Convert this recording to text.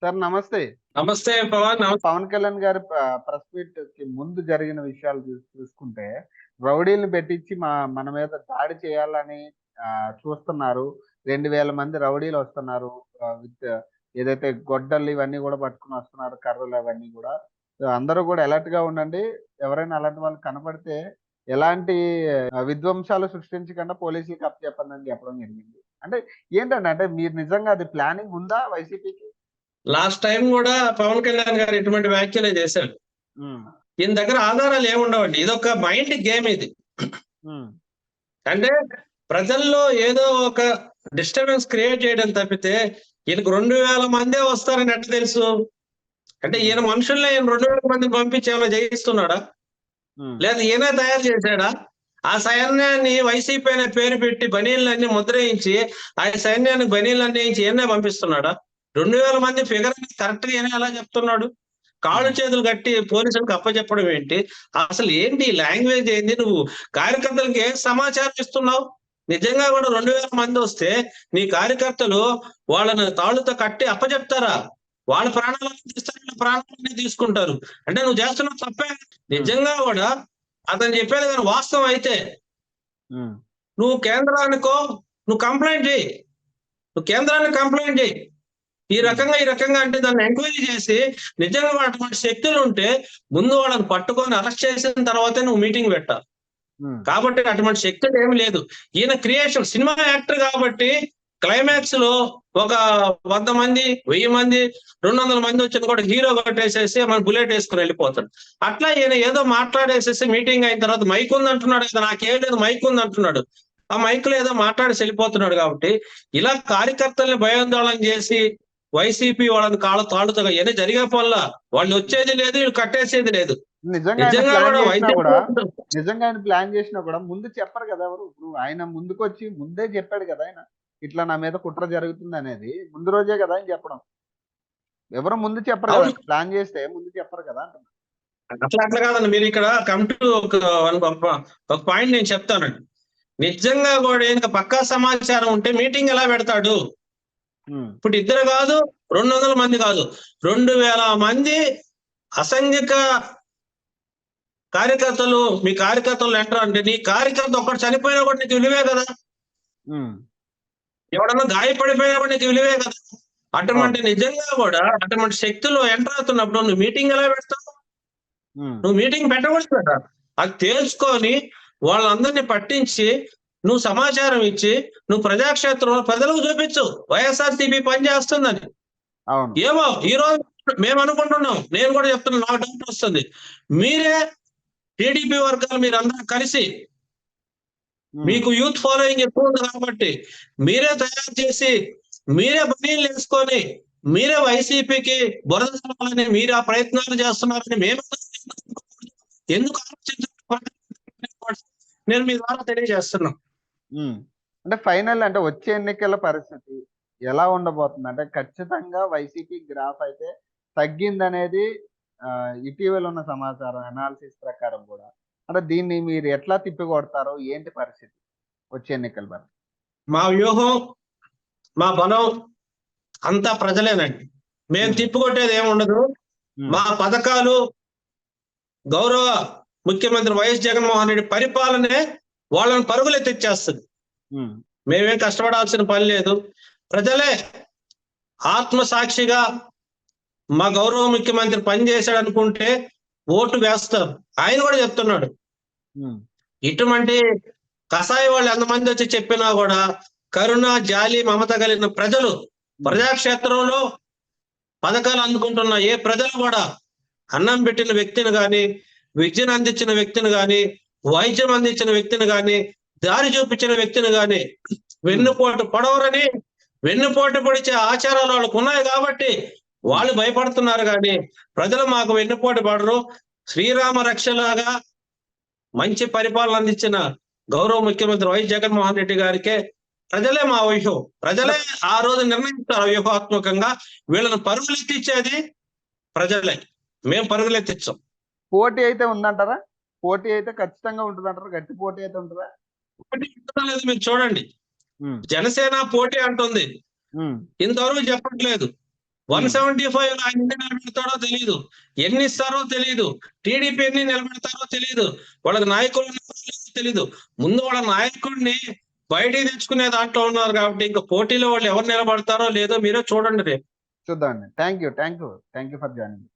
Sir నమస్తే. నమస్తే పవన్. పవన్ కళ్యాణ్ గారి ప్రెస్ మీట్‌కి ముందు జరిగిన విషయాలు చూసుకుంటే, రౌడీలని పెట్టించి మన మీద దాడి చేయాలని చూస్తున్నారు. 2000 మంది రౌడీలొస్తున్నారు. విత్ ఏదైతే గొడ్డళ్ళు ఇవన్నీ గూడా పట్టుకొని వస్తున్నారు. కర్రలు అవన్నీ గూడా. సో, అందరూ గూడా అలర్ట్‌గా ఉండండి. ఎవరైనా అలాంటి వాళ్ళు కనపడితే ఎలాంటి విధ్వంసాలు సృష్టించకుండా పోలీసులకి అప్పచెప్పండి అని చెప్పడం జరిగింది. అంటే ఏంటండి? అంటే మీరు నిజంగా అది ప్లానింగ్ ఉందా వైసీపీకి? లాస్ట్ టైం కూడా పవన్ కళ్యాణ్ గారు ఇటువంటి వ్యాఖ్యలే చేశాడు. హ్మ్. ఈయన దగ్గర ఆధారాలు ఏముండవండి. ఇదొక మైండ్ గేమ్ ఇది. హ్మ్. అంటే ప్రజల్లో ఏదో ఒక డిస్టర్బెన్స్ క్రియేట్ చేయడం తప్పితే ఈయనకు 2000 మందే వస్తారని ఎట్లా తెలుసు? అంటే ఈయన మనుషుల్ని ఈయన 2000 మందిని పంపించి ఏమైనా జయిస్తున్నాడా? హ్మ్. లేదా ఈయనే తయారు చేశాడా? ఆ సైన్యాన్ని వైసీపీ అనే పేరు పెట్టి బనీళ్ళన్నీ ముద్రయించి ఆ సైన్యానికి బనీళ్ళన్నీ ఈయన్నే పంపిస్తున్నాడా? 2000 మంది ఫిగర్ కరెక్ట్ గా ఎలా చెప్తున్నాడు? కాళ్ళు చేతులు కట్టి పోలీసులకు అప్పచెప్పడం ఏంటి? అసలు ఏంటి లాంగ్వేజ్ ఏంటి? నువ్వు కార్యకర్తలకు ఏం సమాచారం ఇస్తున్నావు? నిజంగా కూడా 2000 మంది వస్తే నీ కార్యకర్తలు వాళ్ళని తాళ్ళుతో కట్టి అప్పచెప్తారా? వాళ్ళ ప్రాణాలను తీస్తారు, వీళ్ళ ప్రాణాలన్నీ తీసుకుంటారు. అంటే నువ్వు చేస్తున్న తప్పే. నిజంగా కూడా అతను చెప్పేది కానీ వాస్తవం అయితే నువ్వు కేంద్రానికో నువ్వు కంప్లైంట్ చేయి. నువ్వు కేంద్రానికి కంప్లైంట్ చేయి. ఈ రకంగా అంటే దాన్ని ఎంక్వైరీ చేసి నిజంగా అటువంటి శక్తులు ఉంటే ముందు వాళ్ళని పట్టుకొని అరెస్ట్ చేసిన తర్వాతే నువ్వు మీటింగ్ పెట్టాలి. కాబట్టి అటువంటి శక్తులు ఏమి లేదు. ఈయన క్రియేషన్ సినిమా యాక్టర్ కాబట్టి క్లైమాక్స్ లో ఒక 100 మంది 1000 మంది 200 మంది వచ్చింది కూడా హీరో కొట్టేసేసి మన బుల్లెట్ వేసుకుని వెళ్ళిపోతాడు. అట్లా ఈయన ఏదో మాట్లాడేసేసి మీటింగ్ అయిన తర్వాత మైక్ ఉంది అంటున్నాడు కదా, నాకేం లేదు మైక్ ఉంది అంటున్నాడు. ఆ మైక్ లో ఏదో మాట్లాడి వెళ్ళిపోతున్నాడు. కాబట్టి ఇలా కార్యకర్తల్ని భయాందోళన చేసి వైసీపీ వాళ్ళని తాళుతా ఏదో జరిగే పనుల వాళ్ళు వచ్చేది లేదు, వీళ్ళు కట్టేసేది లేదు. నిజంగా ఆయన ప్లాన్ చేసినా కూడా ముందు చెప్పరు కదా ఎవరు. ఇప్పుడు ఆయన ముందుకొచ్చి ముందే చెప్పాడు కదా ఆయన ఇట్లా నా మీద కుట్ర జరుగుతుంది అనేది ముందు రోజే కదా ఆయన చెప్పడం. ఎవరు ముందు చెప్పరు కదా, ప్లాన్ చేస్తే ముందు చెప్పరు కదా అంటున్నా. అట్లా కాదండి. మీరు ఇక్కడ కమ్ టు ఒక పాయింట్ నేను చెప్తానండి. నిజంగా కూడా ఇంకా పక్కా సమాచారం ఉంటే మీటింగ్ ఎలా పెడతాడు? ఇప్పుడు 2 కాదు 200 మంది కాదు 2000 మంది అసంఘిక కార్యకర్తలు మీ కార్యకర్తలు ఎంటర్ అంటే నీ కార్యకర్త ఒక్కడు చనిపోయినా కూడా నీకు విలువే కదా. ఎవడన్నా గాయపడిపోయినా కూడా నీకు విలువే కదా. అటువంటి నిజంగా కూడా అటువంటి శక్తులు ఎంటర్ అవుతున్నప్పుడు నువ్వు మీటింగ్ ఎలా పెడతావు? నువ్వు మీటింగ్ పెట్టకూడదు కదా. అది తెలుసుకొని వాళ్ళందరినీ పట్టించి నువ్వు సమాచారం ఇచ్చి నువ్వు ప్రజాక్షేత్రంలో ప్రజలకు చూపించు వైఎస్ఆర్సీపీ పని చేస్తుందని. ఏమో ఈ రోజు మేము అనుకుంటున్నాం, నేను కూడా చెప్తున్నా, నాకు డౌట్ వస్తుంది. మీరే టీడీపీ వర్గాలు మీరందరూ కలిసి మీకు యూత్ ఫాలోయింగ్ ఎక్కువ ఉంది కాబట్టి మీరే తయారు చేసి మీరే బనీళ్ళు వేసుకొని మీరే వైసీపీకి బురద చల్లాలని మీరు ఆ ప్రయత్నాలు చేస్తున్నారని మేము ఎందుకు నేను మీ ద్వారా తెలియజేస్తున్నాం. అంటే ఫైనల్ అంటే వచ్చే ఎన్నికల పరిస్థితి ఎలా ఉండబోతుంది? అంటే ఖచ్చితంగా వైసీపీ గ్రాఫ్ అయితే తగ్గిందనేది ఇటీవల ఉన్న సమాచారం అనాలిసిస్ ప్రకారం కూడా. అంటే దీన్ని మీరు ఎట్లా తిప్పికొడతారో ఏంటి పరిస్థితి వచ్చే ఎన్నికల పరిస్థితి? మా వ్యూహం మా బలం అంతా ప్రజలేనండి. మేము తిప్పికొట్టేది ఏముండదు. మా పథకాలు గౌరవ ముఖ్యమంత్రి వైఎస్ జగన్మోహన్ రెడ్డి పరిపాలనే వాళ్ళని పరుగులెత్తిచ్చేస్తుంది. మేమేం కష్టపడాల్సిన పని లేదు. ప్రజలే ఆత్మ సాక్షిగా మా గౌరవ ముఖ్యమంత్రి పనిచేశాడు అనుకుంటే ఓటు వేస్తారు. ఆయన కూడా చెప్తున్నాడు. ఇటువంటి కసాయి వాళ్ళు ఎంతమంది వచ్చి చెప్పినా కూడా కరుణ జాలి మమత కలిగిన ప్రజలు ప్రజాక్షేత్రంలో పథకాలు అందుకుంటున్న ఏ ప్రజలు కూడా అన్నం పెట్టిన వ్యక్తిని గాని, విద్యను అందించిన వ్యక్తిని గాని, వైద్యం అందించిన వ్యక్తిని గాని, దారి చూపించిన వ్యక్తిని గాని వెన్నుపోటు పడవరని వెన్నుపోటు పొడిచే ఆచారాలు వాళ్ళకు ఉన్నాయి కాబట్టి వాళ్ళు భయపడుతున్నారు. కానీ ప్రజలు మాకు వెన్నుపోటు పడరు. శ్రీరామ రక్షలాగా మంచి పరిపాలన అందించిన గౌరవ ముఖ్యమంత్రి వైఎస్ జగన్మోహన్ రెడ్డి గారికే ప్రజలే మా వ్యూహం. ప్రజలే ఆ రోజు నిర్ణయిస్తారు వ్యూహాత్మకంగా. వీళ్ళని పరుగులెత్తిచ్చేది ప్రజలే, మేము పరుగులెత్తించాం. పోటీ అయితే ఉందంటారా? పోటీ అయితే ఖచ్చితంగా ఉంటుందంటారా? గట్టి పోటీ అయితే ఉంటుందా? పోటీ ఉంటుందా లేదు మీరు చూడండి. జనసేన పోటీ అంటుంది, ఇంతవరకు చెప్పట్లేదు. 175 ఆయన ఎన్ని నిలబెడతాడో తెలియదు, ఎన్ని ఇస్తారో తెలియదు, టీడీపీ ఎన్ని నిలబెడతారో తెలియదు, వాళ్ళకి నాయకులు తెలియదు. ముందు వాళ్ళ నాయకుడిని బయటికి తెచ్చుకునే దాంట్లో ఉన్నారు కాబట్టి ఇంకా పోటీలో వాళ్ళు ఎవరు నిలబడతారో లేదో మీరే చూడండి రేపు. చూద్దామండి. Thank you for joining.